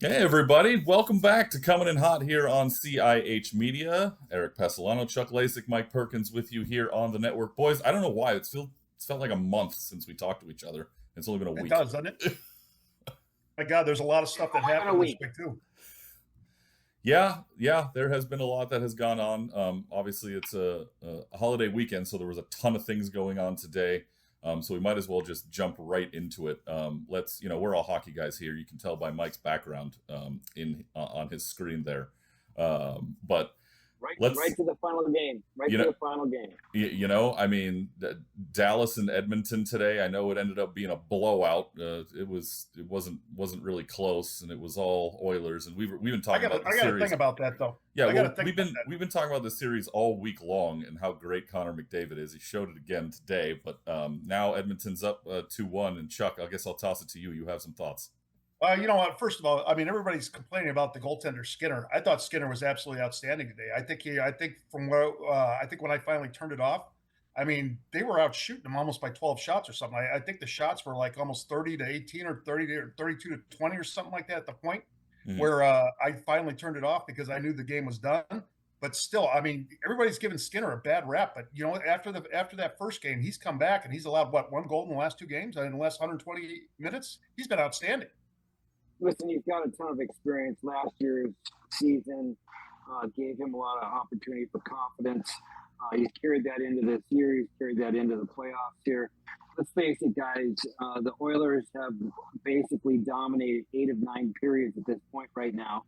Hey everybody, welcome back to Coming in Hot here on CIH Media. Erik Pessolano, Chuck Lejsek, Mike Perkins with you here on the network. Boys, I don't know why, it's felt like a month since we talked to each other. It's only been a It week. does, doesn't it? My God, there's a lot of stuff that Only been a happened this week. week too. Yeah, there has been a lot that has gone on. Obviously, it's a holiday weekend, so there was a ton of things going on today. So we might as well just jump right into it. We're all hockey guys here. You can tell by Mike's background on his screen there. But Right to the final game. Right You to know, the final game. I mean, Dallas and Edmonton today. I know it ended up being a blowout. It wasn't really close, and it was all Oilers. And we've been I talking got about the to series. think about that though. Yeah, I got well, to think about that. we've been talking about the series all week long and how great Connor McDavid is. He showed it again today. But now Edmonton's up 2-1. And Chuck, I guess I'll toss it to you. You have some thoughts. You know what? First of all, I mean, everybody's complaining about the goaltender Skinner. I thought Skinner was absolutely outstanding today. I think from where I think when I finally turned it off, I mean, they were out shooting him almost by 12 shots or something. I think the shots were like almost 30 to 18 or 30 to 32 to 20 or something like that at the point where I finally turned it off because I knew the game was done. But still, I mean, everybody's giving Skinner a bad rap. But you know, after that first game, he's come back and he's allowed one goal in the last two games in the last 120 minutes. He's been outstanding. Listen, he's got a ton of experience. Last year's season gave him a lot of opportunity for confidence. He's carried that into this year. He's carried that into the playoffs here. Let's face it, guys. The Oilers have basically dominated 8 of 9 periods at this point right now.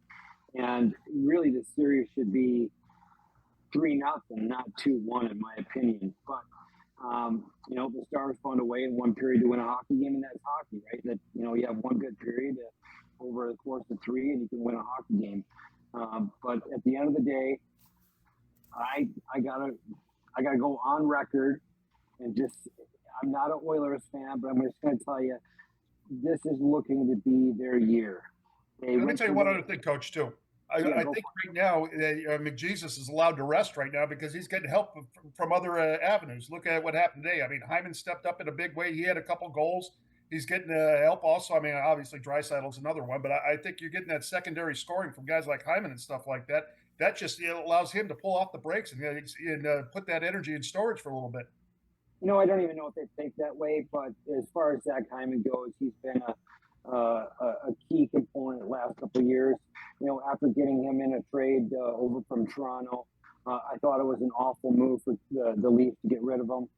And really, the series should be 3-0, not 2-1, in my opinion. But the Stars found a way in one period to win a hockey game, and that's hockey, right? That you have one good period over the course of 3, and you can win a hockey game. But at the end of the day, I gotta go on record and just I'm not an Oilers fan, but I'm just gonna tell you this is looking to be their year. Let me tell you one other thing, Coach, too. I think right now McJesus is allowed to rest right now because he's getting help from other avenues. Look at what happened today. I mean, Hyman stepped up in a big way. He had a couple goals. He's getting help also. I mean, obviously Draisaitl's another one, but I think you're getting that secondary scoring from guys like Hyman and stuff like that. That just allows him to pull off the brakes and put that energy in storage for a little bit. I don't even know if they think that way, but as far as Zach Hyman goes, he's been a key component the last couple of years. After getting him in a trade over from Toronto, I thought it was an awful move for the Leafs to get rid of him.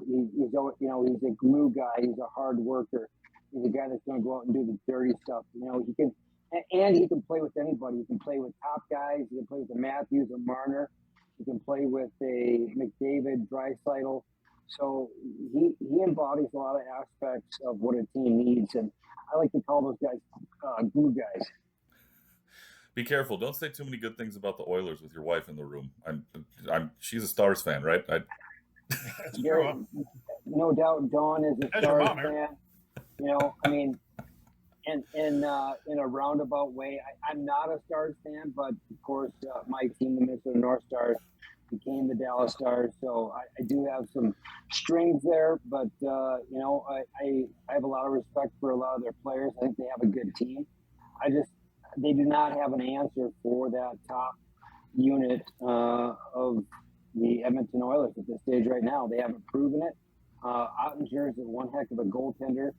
He's a glue guy. He's a hard worker. He's a guy that's going to go out and do the dirty stuff. He can play with anybody. He can play with top guys. He can play with a Matthews or Marner. He can play with a McDavid, Draisaitl. So he embodies a lot of aspects of what a team needs, and I like to call those guys glue guys. Be careful. Don't say too many good things about the Oilers with your wife in the room. She's a Stars fan, right? No doubt Dawn is a Stars fan. I mean, in a roundabout way, I'm not a Stars fan, but of course my team, the Minnesota North Stars, became the Dallas Stars, so I do have some strings there, but I have a lot of respect for a lot of their players. I think they have a good team. They do not have an answer for that top unit of the Edmonton Oilers at this stage right now. They haven't proven it. Ottinger is one heck of a goaltender.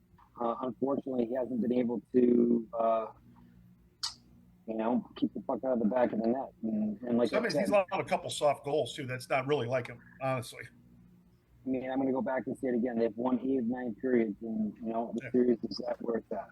Unfortunately, he hasn't been able to keep the puck out of the back of the net. And like I said, he's allowed a couple soft goals too. That's not really like him, honestly. I mean, I'm going to go back and say it again. They've won 8 of 9 periods, and the series is at where it's at.